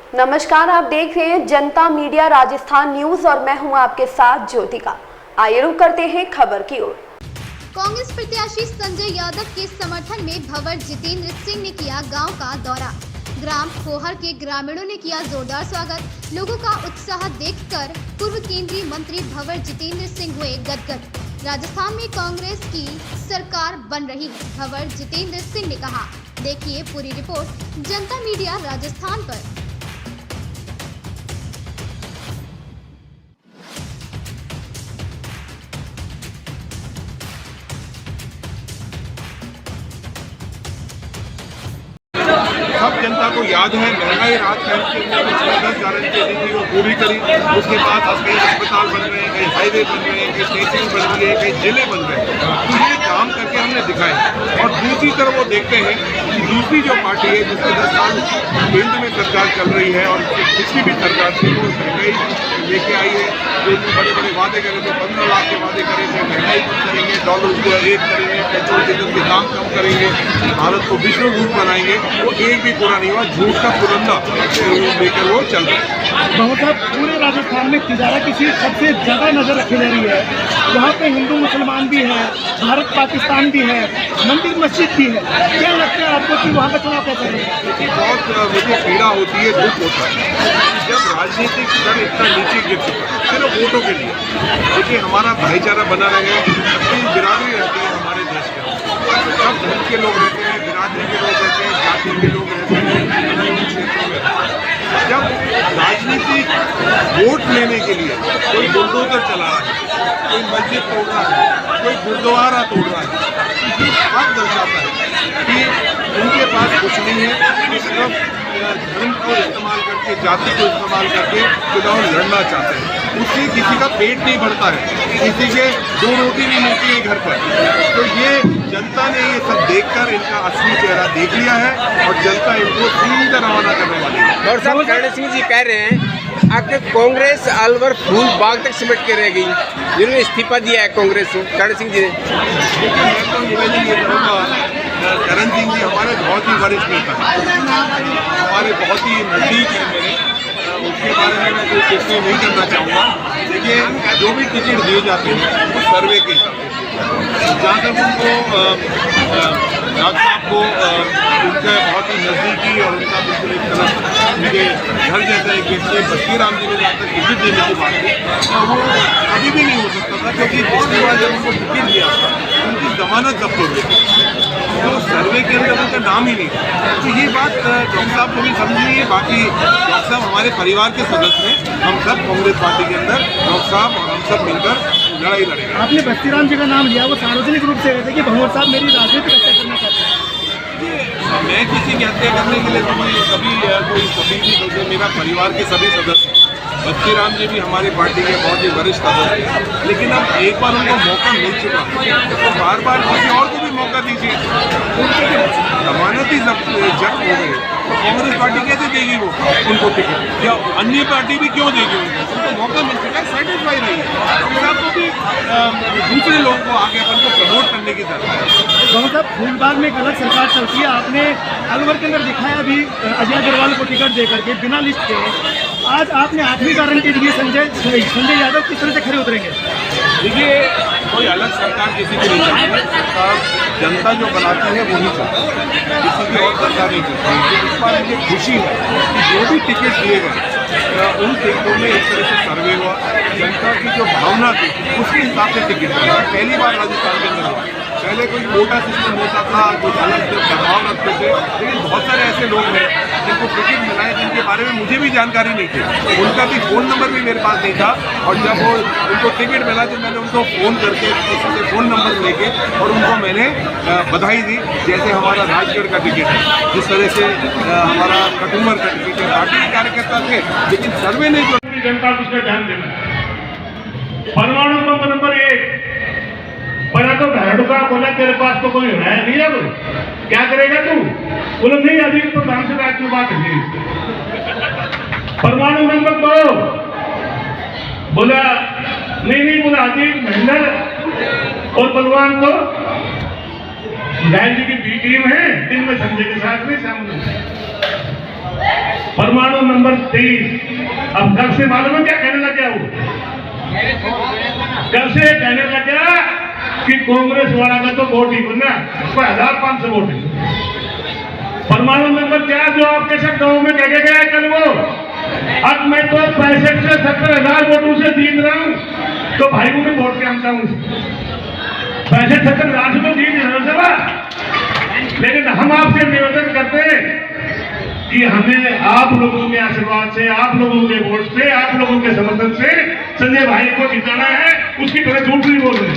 नमस्कार, आप देख रहे हैं जनता मीडिया राजस्थान न्यूज और मैं हूं आपके साथ ज्योतिका। आइए रुक करते हैं खबर की ओर। कांग्रेस प्रत्याशी संजय यादव के समर्थन में भंवर जितेंद्र सिंह ने किया गांव का दौरा। ग्राम खोहर के ग्रामीणों ने किया जोरदार स्वागत। लोगों का उत्साह देखकर पूर्व केंद्रीय मंत्री भंवर जितेंद्र सिंह हुए गदगद। राजस्थान में कांग्रेस की सरकार बन रही है, भंवर जितेंद्र सिंह ने कहा। देखिए पूरी रिपोर्ट जनता मीडिया राजस्थान पर। सब जनता को याद है महंगाई रात के 10 गारंटी दी थी वो पूरी करी। उसके बाद कई अस्पताल बन रहे हैं, कई हाईवे बन रहे हैं, कई स्टेशन बन रही है, कई जिले बन रहे हैं। तो ये काम करके हमने दिखाए। और दूसरी तरफ वो देखते हैं कि दूसरी जो पार्टी है जिसके 10 साल केंद्र में सरकार चल रही है और पिछली भी सरकार थी वो महंगाई लेके आई है। जो बड़े बड़े वादे करे थे, 15 लाख के वादे करे थे, महंगाई कम करेंगे, डॉलर को रेट करेंगे, पेट्रोल डीजल के दाम कम करेंगे, भारत को विश्व गुरु बनाएंगे, वो एक भी पूरा नहीं हुआ। झूठ का पुरंदा लेकर वो चल रहा है। बहुत साहब, पूरे राजस्थान में तिजारा की सीट सबसे ज्यादा नजर रखी जा रही है। वहाँ पे हिंदू मुसलमान भी है, भारत पाकिस्तान भी है, मंदिर मस्जिद भी है। क्या लगता है आपको कि वहाँ का चुनाव कैसा है? बहुत मुझे पीड़ा होती है, दुख होता है जब राजनीतिक स्तर इतना नीचे गिर चुका है सिर्फ वोटों के लिए। देखिए हमारा भाईचारा बना रहे, अपनी बिरादरी रहती है हमारे देश के अंदर। सब धर्म के लोग रहते हैं, बिरादरी के लोग रहते हैं, जाति के लोग रहते हैं, अलग क्षेत्रों में। जब राजनीतिक वोट लेने के लिए कोई बुलडोजर चला रहा है, कोई मस्जिद तोड़ रहा है, कोई गुरुद्वारा तोड़ रहा है, ये बात दर्शाता है कि उनके पास कुछ नहीं है। ये सिर्फ धर्म को इस्तेमाल करके, जाति को इस्तेमाल करके चुनाव लड़ना चाहते हैं। उससे किसी का पेट नहीं भरता है, किसी के 2 रोटी नहीं मिलती है घर पर। तो ये जनता ने ये सब देखकर इनका असली चेहरा देख लिया है और जनता इनको सीधा रवाना करने वाली है। और साहब करण सिंह जी कह रहे हैं आखिर कांग्रेस अलवर फूल बाग तक सिमट के रह गई, जिन्होंने इस्तीफा दिया है कांग्रेस को, करण सिंह जी ने। देखिए मैं तो निवेदन ये करूँगा, करण सिंह जी हमारे बहुत ही वरिष्ठ नेता हैं, हमारे बहुत ही नज़दीक हैं मेरे। उसके बारे में मैं कोई टिप्पणी नहीं करना चाहूँगा। देखिए जो भी टिकट दिए जाते हैं वो सर्वे के हिसाब से, जहाँ तक उनको राज साहब को उनका बहुत ही नज़दीकी और उनका बिल्कुल एक तरफ मुझे घर जैसा एक व्यक्ति बस्ती राम जी ने जहाँ तक टिकट देने की बात की, वो कभी भी नहीं हो सकता था, क्योंकि पिछली बार जब उनको टिकट दिया था उनकी जमानत जब्त हो गई, तो सर्वे के अंदर उनका नाम ही नहीं था। तो ये बात डॉक्टर साहब को भी समझनी है। बाकी डॉक्टर साहब हमारे परिवार के सदस्य हैं, हम सब कांग्रेस पार्टी के अंदर डॉक्टर साहब और हम सब मिलकर लड़ाई लड़ेंगे। आपने बस्ती राम जी का नाम लिया, वो सार्वजनिक रूप से कहते कि भंवर साहब मेरी राजनीतिक हत्या करना चाहते हैं। मैं किसी की हत्या करने के लिए तो मैं कभी कोई मेरा परिवार के सभी सदस्य, बस्ती राम जी भी हमारी पार्टी के बहुत ही वरिष्ठ सदस्य हैं, लेकिन अब एक बार उनको मौका मिल चुका तो बार बार किसी और को भी मौका दीजिए। उनकी जमानत ही जब्त हो गई तो कांग्रेस पार्टी कैसे देगी वो उनको टिकट, या अन्य पार्टी भी क्यों देगी उनको मौका मिल चुका है, सेटिस्फाई नहीं है। तो आपको भी दूसरे लोगों को आगे अपन को प्रमोट करने की जरूरत है। बहुत साहब, फूलबाग में एक अलग सरकार चलती है, आपने अलवर के अंदर दिखाया अभी अजय अग्रवाल को टिकट दे करके बिना लिस्ट के। आज आपने 8वीं गारंटी दी है, संजय यादव किस तरह से खड़े उतरेंगे? देखिए कोई अलग सरकार किसी की नहीं चाहती, सरकार जनता जो बनाती है वही चाहती है, किसी की और सरकार नहीं चाहती। तो इस बार मुझे खुशी है कि जो भी टिकट दिए गए उन टिकटों में एक तरह से सर्वे हुआ, जनता की जो भावना थी उसके हिसाब से टिकट मिला। पहली बार राजस्थान के अंदर हुआ, पहले कोई कोटा सिस्टम होता था, कुछ अलग दबाव रखते थे, लेकिन बहुत सारे ऐसे लोग हैं जिनको टिकट मिला है जिनके बारे में मुझे भी जानकारी नहीं थी, उनका भी फ़ोन नंबर भी मेरे पास नहीं था। और जब वो उनको टिकट मिला तो मैंने उनको फ़ोन करके किसी से फ़ोन नंबर लेके और उनको मैंने बधाई दी। जैसे हमारा राजगढ़ का टिकट है, जिस तरह से हमारा कटुमर का टिकट है, पार्टी के कार्यकर्ता थे, लेकिन सर्वे ने जो जनता को उसका ध्यान देना। परमाणु बम नंबर 1 बना तो भैरव का बोला तेरे पास तो कोई है नहीं है, बोले क्या करेगा तू? बोले नहीं अभी प्रधान से रात में बात है। परमाणु नंबर 2 बोला नहीं बोला अजीत महेंद्र और बलवान को गाय जी की टीम है, दिन में संजय के साथ में शाम में। परमाणु नंबर नंबर 23। अब कल से मालूम है क्या कहने लग गया वो? कल से कहने लग गया कि कांग्रेस वाला का तो वोट ही ना, उसको 1500 वोट है। परमाणु नंबर 4 जो आपके सब गाँव में कह के गया कल वो, अब मैं तो 65 से 70,000 वोटों से जीत रहा हूँ, तो भाई को मैं वोट के आनता हूँ। 65-70,000 से तो जीत विधानसभा, लेकिन हम आपसे निवेदन करते हैं कि हमें आप लोगों के आशीर्वाद से, आप लोगों के वोट से, आप लोगों के समर्थन से संजय भाई को जिताना है। उसकी तरह झूठ नहीं बोल रहे।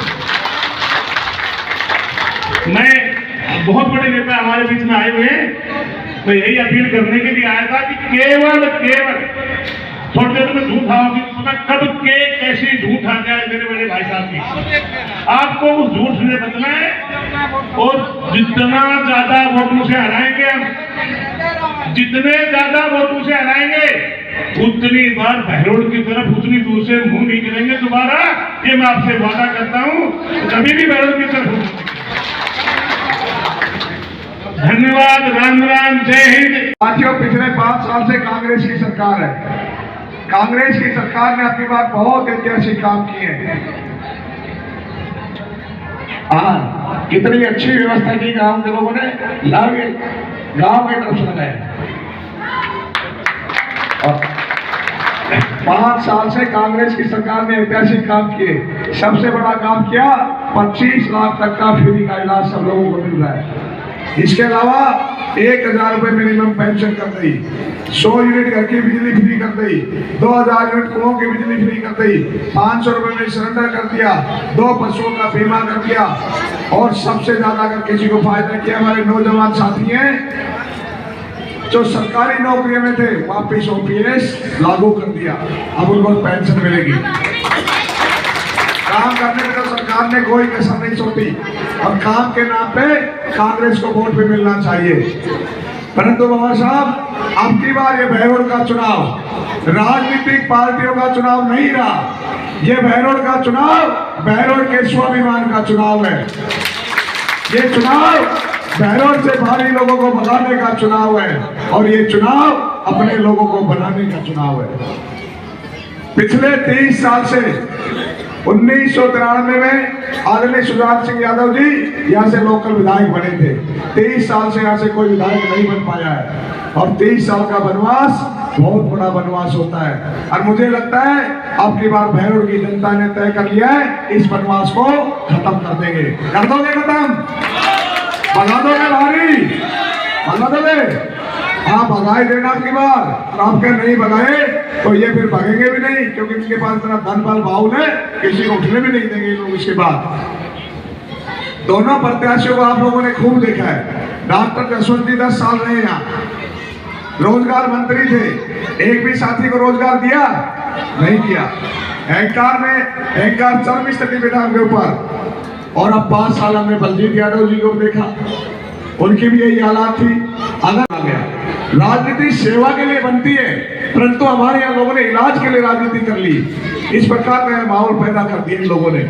मैं बहुत बड़े नेता हमारे बीच में आए हुए हैं, मैं यही अपील करने के लिए आया था कि केवल थोड़ी देर में झूठ आओगी, पता कब के कैसी झूठ आ जाए मेरे बड़े भाई साहब की। आपको उस झूठ से बचना है, और जितना ज्यादा वोटों से हराएंगे हम, जितने ज्यादा वोटों से हराएंगे, उतनी बार बहरोड की तरफ उतनी दूर से मुंह नहीं करेंगे दोबारा। ये मैं आपसे वादा करता हूँ, कभी भी बहरोड की तरफ। धन्यवाद। राम राम, जय हिंद। साथियों, पिछले 5 साल से कांग्रेस की सरकार है। कांग्रेस की सरकार ने अपनी बात बहुत ऐतिहासिक काम किए हैं। हाँ, कितनी अच्छी व्यवस्था की गांव के लोगों ने, लागे गांव की तरफ से लगाए। 5 साल से कांग्रेस की सरकार ने ऐतिहासिक काम किए। सबसे बड़ा काम किया, 25 लाख तक का फ्री का इलाज सब लोगों को मिल रहा है। इसके अलावा 1,000 रुपए मिनिमम पेंशन कर दी, 100 यूनिट घर की बिजली फ्री कर दी, 2,000 यूनिट कुओं की बिजली फ्री कर दी, 500 रुपए में सिलेंडर कर दिया, 2 पशुओं का बीमा कर दिया, और सबसे ज्यादा अगर किसी को फायदा किया, हमारे नौजवान साथी हैं जो सरकारी नौकरियों में थे, वापिस OPS लागू कर दिया। अब उनको पेंशन मिलेगी। काम करने में तो सरकार ने कोई कसर नहीं छोड़ी, और काम के नाम पे कांग्रेस को वोट भी मिलना चाहिए। परंतु बाबा साहब, अब की बार ये बहरोड का चुनाव राजनीतिक पार्टियों का चुनाव नहीं रहा। ये बहरोड का चुनाव बहरोड के स्वाभिमान का चुनाव है। ये चुनाव बहरोड से भारी लोगों को भगाने का चुनाव है, और ये चुनाव अपने लोगों को बनाने का चुनाव है। पिछले 30 साल से 1993 में आदरणीय शिवराज सिंह यादव जी यहाँ से लोकल विधायक बने थे। 23 साल से यहाँ से कोई विधायक नहीं बन पाया है, और 23 साल का वनवास बहुत बड़ा वनवास होता है। और मुझे लगता है अब की बार बहरोड की जनता ने तय कर लिया है, इस वनवास को खत्म कर देंगे। कर दोगे खत्म? भगा दोगे भारी? भगा दोगे? हाँ, भगाए देना आपकी बार। और आपके नहीं भगाए तो ये फिर भगेंगे भी नहीं, क्योंकि इनके पास इतना धन बल बाहुल है, किसी को उठने भी नहीं देंगे लोग। इसके बाद दोनों प्रत्याशियों को आप लोगों ने खूब देखा है। डॉक्टर जसवंत जी 10 साल रहे यहाँ, रोजगार मंत्री थे, एक भी साथी को रोजगार दिया? नहीं दिया। अहंकार चरम स्थिति पे था उनके ऊपर। और अब 5 साल हमने बलजीत यादव जी को देखा, उनकी भी यही हालात थी। अगर आ गया, राजनीति सेवा के लिए बनती है, परंतु हमारे यहाँ लोगों ने इलाज के लिए राजनीति कर ली। इस प्रकार का माहौल पैदा कर दिया इन लोगों ने।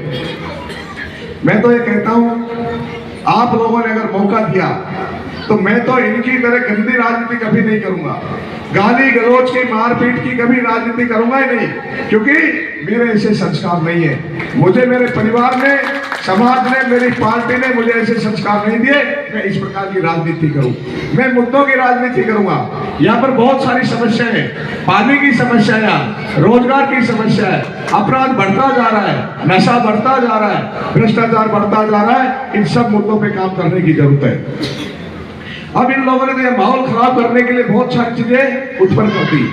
मैं तो ये कहता हूँ, आप लोगों ने अगर मौका दिया तो मैं तो इनकी तरह गंदी राजनीति कभी नहीं करूंगा। गाली गलौज की, मारपीट की कभी राजनीति करूंगा ही नहीं, क्योंकि मेरे ऐसे संस्कार नहीं है। मुझे मेरे परिवार ने, समाज ने, मेरी पार्टी ने मुझे ऐसे संस्कार नहीं दिए मैं इस प्रकार की राजनीति करूं। मैं मुद्दों की राजनीति करूंगा। यहाँ पर बहुत सारी समस्याएं हैं, पानी की समस्या है, रोजगार की समस्या है, अपराध बढ़ता जा रहा है, नशा बढ़ता जा रहा है, भ्रष्टाचार बढ़ता जा रहा है। इन सब मुद्दों पे काम करने की जरूरत है। अब इन लोगों ने तो माहौल खराब करने के लिए बहुत सारी चीजें उत्पन्न कर दी।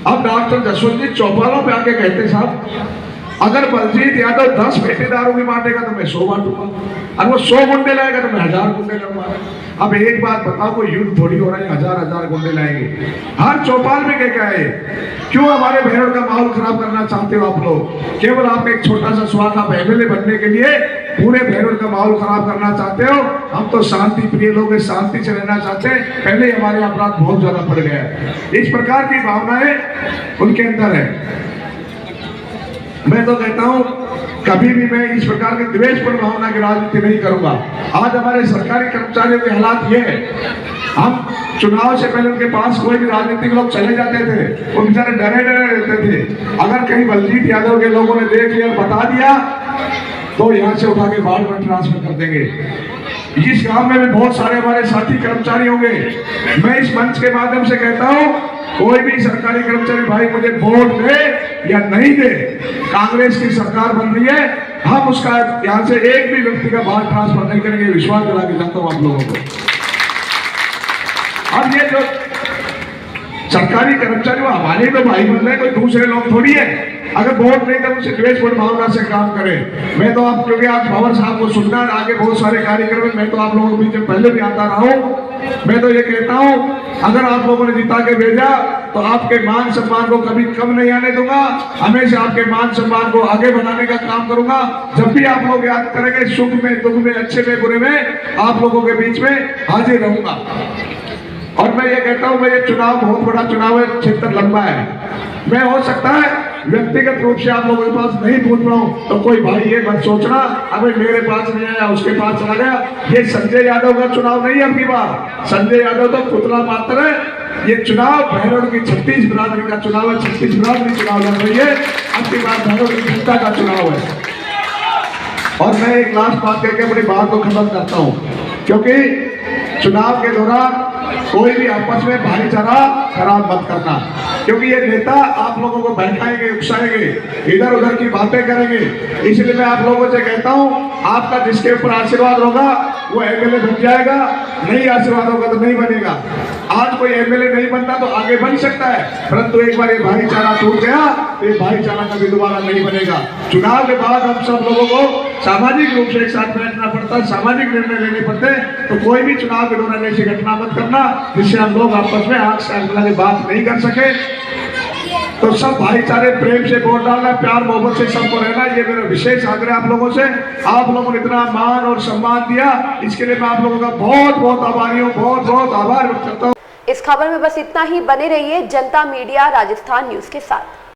अब डॉक्टर जसवंत जी चौपालों पे आके कहते, साहब अगर बलजीत यादव 10 पेटेदारों की बांटेगा तो मैं 100 बांटूंगा, और वो 100 गुंडे लाएगा तो मैं 1000 गुंडे लाऊंगा। अब एक बात बताओ, कोई युद्ध थोड़ी हो रहा है, 1000 गुंडे लाएंगे। हर चौपाल में क्या है? क्यों हमारे बहरोड का माहौल खराब करना चाहते हो आप लोग? केवल आप एक छोटा सा स्वाद आप MLA बनने के लिए पूरे बहरोड का माहौल खराब करना चाहते हो। हम तो शांति प्रिय लोग, शांति से रहना चाहते हैं। पहले ही हमारे अपराध बहुत ज्यादा बढ़ गया है। इस प्रकार की भावनाएं उनके अंदर है। मैं तो कहता हूं कभी भी मैं इस प्रकार की द्वेषपूर्ण भावना की राजनीति नहीं करूंगा। आज हमारे सरकारी कर्मचारियों के हालात ये है, हम चुनाव से पहले उनके पास कोई भी राजनीतिक लोग चले जाते थे, वो बेचारे डरे रहते थे। अगर कहीं बलजीत यादव के लोगों ने देख लिया, बता दिया, तो यहाँ से उठा के बाढ़ में ट्रांसफर कर देंगे। इस गांव में भी बहुत सारे हमारे साथी कर्मचारी होंगे। मैं इस मंच के माध्यम से कहता हूँ, कोई भी सरकारी कर्मचारी भाई मुझे वोट दे या नहीं दे, कांग्रेस की सरकार बन रही है, हम उसका यहाँ से एक भी व्यक्ति का बाहर ट्रांसफर नहीं करेंगे। विश्वास दिला के चाहता हूँ आप लोगों को। अब ये जो सरकारी कर्मचारी वो हमारे तो भाई बन रहे, कोई दूसरे लोग थोड़ी है। अगर वोट नहीं तो उनसे द्वेषपूर्ण भावना से काम करें। मैं तो आप, क्योंकि आज भंवर साहब को सुनना, आगे बहुत सारे कार्यक्रम है, मैं तो आप लोगों के बीच में पहले भी आता रहा हूँ। मैं तो ये कहता हूँ, अगर आप लोगों ने जिता के भेजा तो आपके मान सम्मान को कभी कम नहीं आने दूंगा। हमेशा आपके मान सम्मान को आगे बढ़ाने का काम करूंगा। जब भी आप लोग याद करेंगे, सुख में, दुख में, अच्छे में, बुरे में, आप लोगों के बीच में हाजिर रहूंगा। और मैं ये कहता हूँ, ये चुनाव बहुत बड़ा चुनाव है, क्षेत्र लंबा है। मैं हो सकता है व्यक्तिगत रूप से आप लोगों के पास नहीं पूछ रहा हूँ, तो कोई भाई ये मत सोचना अभी मेरे पास नहीं आया, उसके पास चला गया। ये संजय यादव का चुनाव नहीं है। अब की बार संजय यादव तो पुतला मात्र है। ये चुनाव भैरव की 36 बिरादरी का चुनाव है। 36 बिरादरी चुनाव लड़ रही है। अब की बार भैरव की जनता का चुनाव है। और मैं एक लास्ट बात करके अपनी बात को खत्म करता हूँ, क्योंकि चुनाव के दौरान कोई भी आपस में भाईचारा खराब मत करना, क्योंकि ये नेता आप लोगों को बैठाएंगे, उकसाएंगे, इधर उधर की बातें करेंगे। इसलिए मैं आप लोगों से कहता हूँ, आपका जिसके ऊपर आशीर्वाद होगा वो एमएलए बन जाएगा, नहीं आशीर्वाद होगा तो नहीं बनेगा। आज कोई एमएलए नहीं बनता तो आगे बन सकता है, परंतु एक बार ये भाईचारा टूट गया तो ये भाईचारा कभी दोबारा नहीं बनेगा। चुनाव के बाद हम सब लोगों को सामाजिक रूप से एक साथ बैठना पड़ता है, सामाजिक निर्णय लेने पड़ते हैं। तो कोई भी चुनाव के दौरान ऐसी घटना मत करना जिससे हम लोग आपस में आंख से आंख मिला के बात नहीं कर सके। तो सब भाईचारे, प्रेम से वोट डालना, प्यार मोहब्बत से सबको रहना, ये मेरा विशेष आग्रह आप लोगों से। आप लोगों ने इतना मान और सम्मान दिया, इसके लिए मैं आप लोगों का बहुत बहुत आभारी हूँ, बहुत बहुत आभार व्यक्त करता हूँ। इस खबर में बस इतना ही। बने रहिए जनता मीडिया राजस्थान न्यूज के साथ।